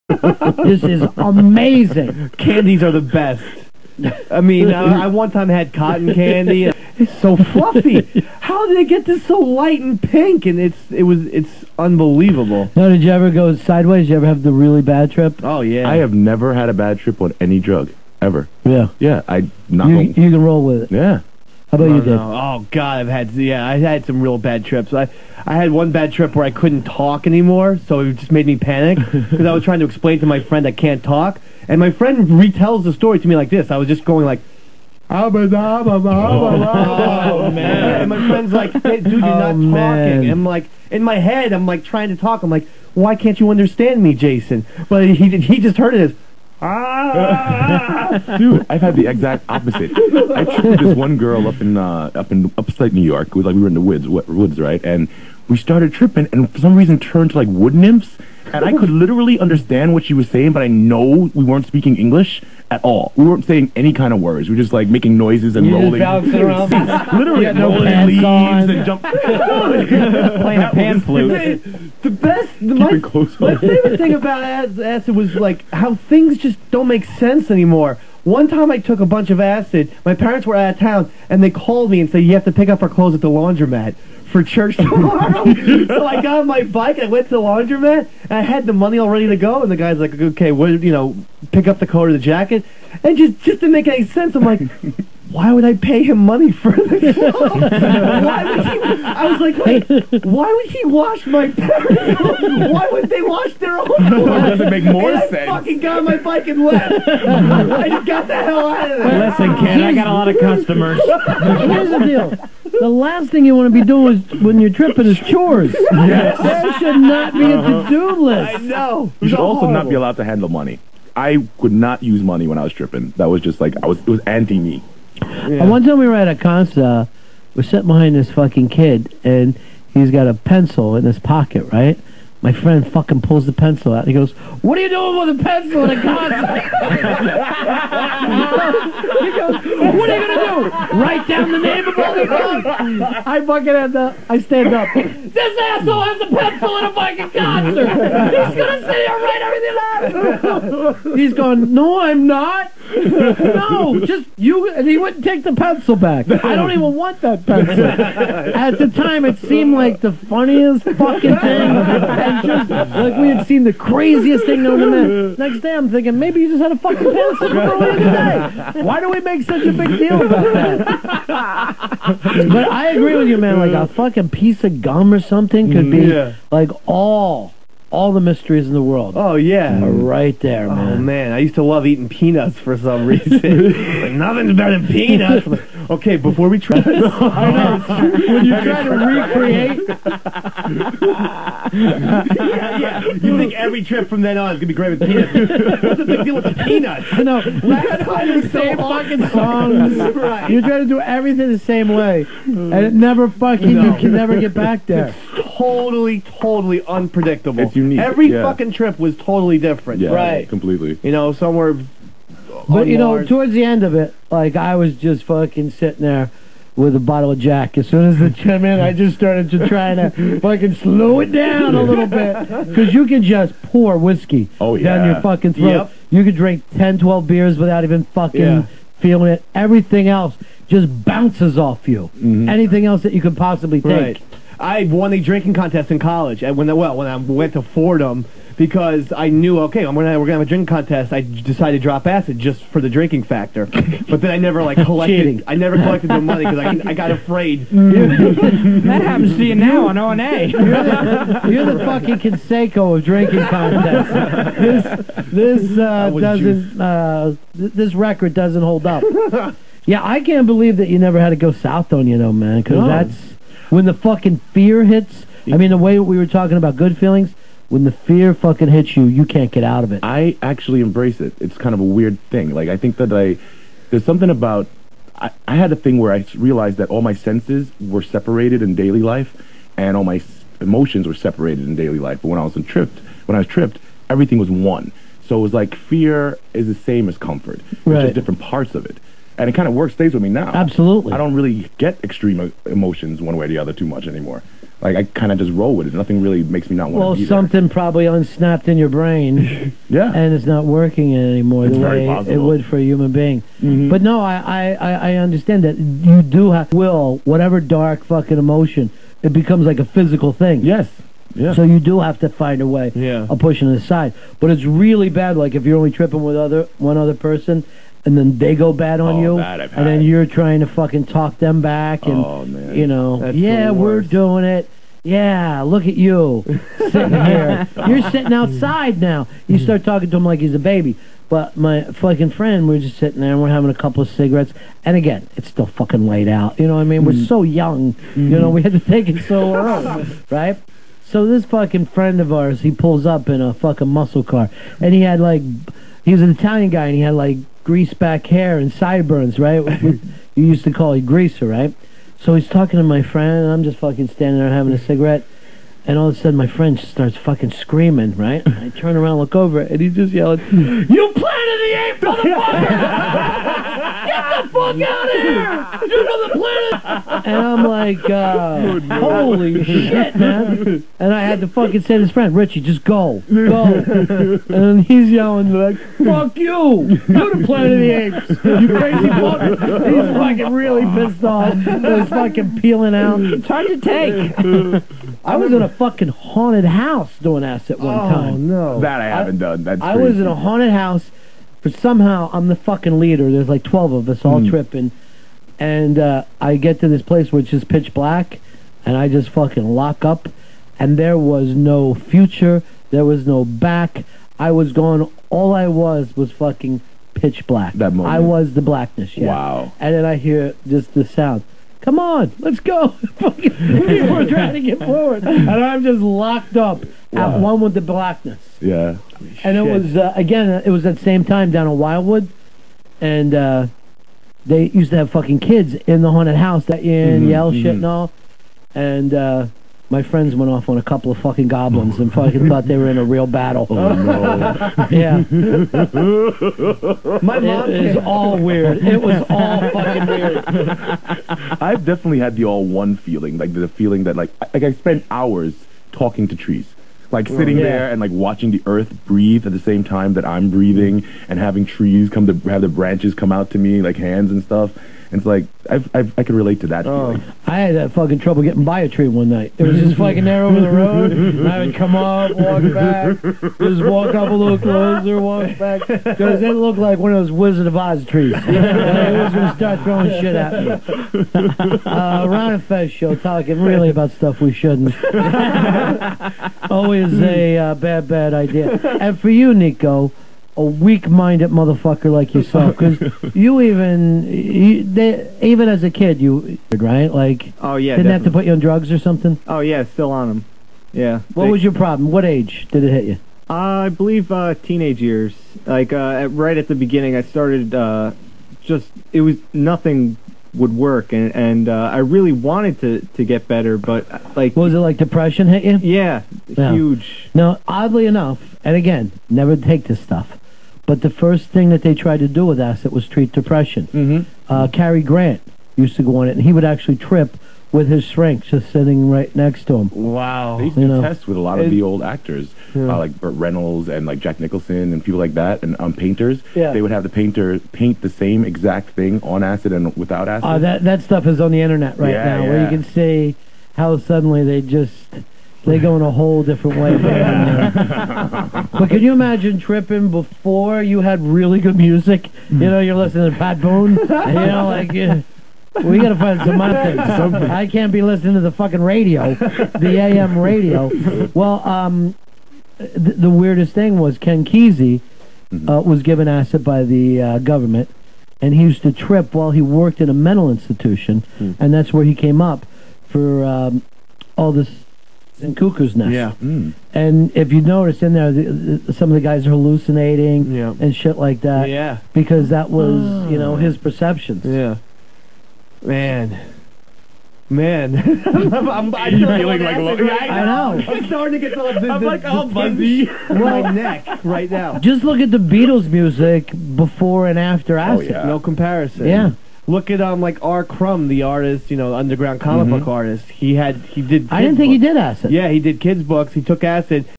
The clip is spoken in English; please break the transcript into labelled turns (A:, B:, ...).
A: This is amazing.
B: Candies are the best. I mean, I one time had cotton candy. It's so fluffy. How did they get this so light and pink? And it's unbelievable.
A: Now, did you ever go sideways? Did you ever have the really bad trip?
B: Oh yeah.
C: I have never had a bad trip on any drug ever.
A: Yeah.
C: Yeah,
A: You can roll with it.
C: Yeah.
A: How about you, Dave?
B: Oh God, I had some real bad trips. I had one bad trip where I couldn't talk anymore, so it just made me panic because I was trying to explain to my friend I can't talk, and my friend retells the story to me like this. I was just going like, oh man, and my friend's like, hey, dude, you're not talking. And I'm like, in my head, I'm like trying to talk. I'm like, why can't you understand me, Jason? But he just heard it as.
C: Dude, I've had the exact opposite. I tripped with this one girl up in upstate New York. It was like we were in the woods, right? And we started tripping, and for some reason turned to like wood nymphs. And I could literally understand what she was saying, but I know we weren't speaking English at all. We weren't saying any kind of words. We were just like making noises and rolling.
A: Around.
C: Literally rolling leaves and jumping.
B: Playing a pan flute. The best, my favorite thing about acid was like how things just don't make sense anymore. One time I took a bunch of acid. My parents were out of town, and they called me and said, you have to pick up our clothes at the laundromat for church tomorrow. So I got on my bike, I went to the laundromat, and I had the money all ready to go, and the guy's like, okay, pick up the coat or the jacket. And just to make any sense, I'm like, why would I pay him money for the clothes? I was like, wait, why would he wash my parents' clothes? Why would they wash their own clothes?
C: That doesn't make more sense.
B: I fucking got on my bike and left. I just got the hell out of there.
D: Listen, kid, I got a lot of customers.
A: Here's the deal. The last thing you want to be doing when you're tripping is chores. Yes. There should not be a to-do list.
B: I know.
C: You should also not be allowed to handle money. I could not use money when I was tripping. That was just like, it was anti-me.
A: Yeah. One time we were at a concert, we're sitting behind this fucking kid, and he's got a pencil in his pocket, right? My friend fucking pulls the pencil out, and he goes, what are you doing with a pencil in a concert? He goes, what are you going to do? Write down the name of all the songs? I stand up. This asshole has a pencil in a fucking concert! He's going to sit here and write everything down! He's going, no, I'm not! No, just you, and he wouldn't take the pencil back. I don't even want that pencil. At the time, it seemed like the funniest fucking thing, and just like we had seen the craziest thing known to man. Next day, I'm thinking maybe you just had a fucking pencil from earlier today. Why do we make such a big deal about that? But I agree with you, man. Like a fucking piece of gum or something could be like all the mysteries in the world.
B: Oh, yeah.
A: Are right there, man.
B: Oh, man. I used to love eating peanuts for some reason. Like, nothing's better than peanuts. Okay, before we try...
A: I know. When you try to recreate...
B: yeah. You think every trip from then on is going to be great with peanuts. What's the big deal with the peanuts?
A: I know. Last time the same fucking songs. Right. You try to do everything the same way. And it never fucking... You can never get back there.
B: It's totally unpredictable.
C: It's unique.
B: Every fucking trip was totally different.
C: Yeah,
B: right.
C: Completely.
B: You know, somewhere...
A: But, you know, towards the end of it, like, I was just fucking sitting there with a bottle of Jack. As soon as the came in, I just started to try to fucking slow it down a little bit. Because you can just pour whiskey down your fucking throat. Yep. You could drink 10, 12 beers without even fucking feeling it. Everything else just bounces off you. Anything else that you could possibly take.
B: Right. I won a drinking contest in college. When I went to Fordham, because I knew, okay, we're gonna have a drinking contest. I decided to drop acid just for the drinking factor, but then I never collected. I never collected the money because I got afraid.
D: That happens to you now on O&A.
A: You're the fucking Conseco of drinking contests. This record doesn't hold up. Yeah, I can't believe that you never had to go south on you, though, man. Because that's when the fucking fear hits. I mean, the way we were talking about good feelings. When the fear fucking hits you, you can't get out of it.
C: I actually embrace it. It's kind of a weird thing. Like, I think that there's something about, I had a thing where I realized that all my senses were separated in daily life, and all my emotions were separated in daily life. But when I was tripped, everything was one. So it was like fear is the same as comfort. It's just different parts of it. And it kind of stays with me now.
A: Absolutely.
C: I don't really get extreme emotions one way or the other too much anymore. like I kind of just roll with it. Nothing really makes me not want to be
B: Well, something probably unsnapped in your brain.
C: Yeah.
B: And it's not working anymore the way it would for a human being. But no, I understand that you do have whatever dark fucking emotion, it becomes like a physical thing.
C: Yes. Yeah.
B: So you do have to find a way of pushing it aside. But it's really bad, like if you're only tripping with one other person, and then they go bad on you, and then you're trying to fucking talk them back, and you know, we're doing it. Yeah, look at you sitting here. You're sitting outside now. You start talking to him like he's a baby. But my fucking friend, we're just sitting there and we're having a couple of cigarettes. And again, it's still fucking laid out. You know what I mean? We're so young. You know, we had to take it so early, right? So this fucking friend of ours, he pulls up in a fucking muscle car, and he had like, he was an Italian guy, and he had like grease back hair and sideburns, right? You used to call it greaser, right? So he's talking to my friend, and I'm just fucking standing there having a cigarette, and all of a sudden my friend just starts fucking screaming, right? I turn around, look over, and he's just yelling, "You Planet of the Apes, motherfucker! Get the fuck out of here! You're on the planet!" And I'm like, holy shit, man. And I had to fucking say to his friend, "Richie, just go. And he's yelling like, "Fuck you! You're the Planet of the Apes, you crazy fucker!" He's fucking really pissed off. He's fucking peeling out.
D: It's hard to take.
B: I was in a fucking haunted house doing acid one time.
C: Oh, no. That I haven't done. That's
B: I was in a haunted house, but somehow I'm the fucking leader. There's like 12 of us all tripping. And I get to this place which is pitch black, and I just fucking lock up, and there was no future. There was no back. I was gone. All I was fucking pitch black.
C: That moment.
B: I was the blackness, yeah.
C: Wow.
B: And then I hear just the sound. Come on, let's go. People were trying to get forward. And I'm just locked up at one with the blackness.
C: Yeah.
B: And it was, again, it was at the same time down in Wildwood. And they used to have fucking kids in the haunted house that yell shit and all. And my friends went off on a couple of fucking goblins and fucking thought they were in a real battle.
C: Oh, no.
B: Yeah.
A: My mom
B: It was all weird. It was all fucking weird.
C: I've definitely had the all one feeling, like the feeling that like I spent hours talking to trees. Like sitting there and like watching the earth breathe at the same time that I'm breathing, and having trees come to have the branches come out to me like hands and stuff. And it's like I can relate to that feeling.
B: I had that fucking trouble getting by a tree one night. It was just fucking there over the road. And I would come up, walk back, just walk up a little closer, walk back, because it looked like one of those Wizard of Oz trees. It was going to start throwing shit at me. Ron and Fez show, talking really about stuff we shouldn't. Always a bad idea. And for you, Nico, a weak-minded motherfucker like yourself, because you even as a kid, you right, like, didn't have to put you on drugs or something.
E: Oh yeah, still on them. Yeah.
B: What was your problem? What age did it hit you?
E: I believe teenage years. Like right at the beginning, I started it was nothing would work, and I really wanted to get better, but like,
B: was it like depression hit you?
E: Yeah, huge.
B: Now, oddly enough, and again, never take this stuff, but the first thing that they tried to do with acid was treat depression. Cary Grant used to go on it, and he would actually trip with his shrink just sitting right next to him.
C: Wow. They used to do tests with a lot of the old actors, like Burt Reynolds and like Jack Nicholson and people like that, and painters. Yeah. They would have the painter paint the same exact thing on acid and without acid.
B: That stuff is on the internet right now, where you can see how suddenly they go in a whole different way. But can you imagine tripping before you had really good music? You know, you're listening to Pat Boone, and you know, like, we gotta find some other things. I can't be listening to the fucking radio, the AM radio. Well, the weirdest thing was Ken Kesey was given acid by the government, and he used to trip while he worked in a mental institution, and that's where he came up for all this in Cuckoo's Nest.
E: Yeah.
B: And if you notice in there, some of the guys are hallucinating and shit like that.
E: Yeah.
B: Because that was, you know, his perceptions.
E: Yeah. Man. I'm
C: feeling like
B: I know.
E: I'm starting to get all fuzzy in my neck right now.
B: Just look at the Beatles music before and after acid.
E: No comparison.
B: Yeah. Look at like R. Crumb, the artist, underground comic book artist. He did.
A: I didn't think he did acid.
B: Yeah, he did kids books. He took acid.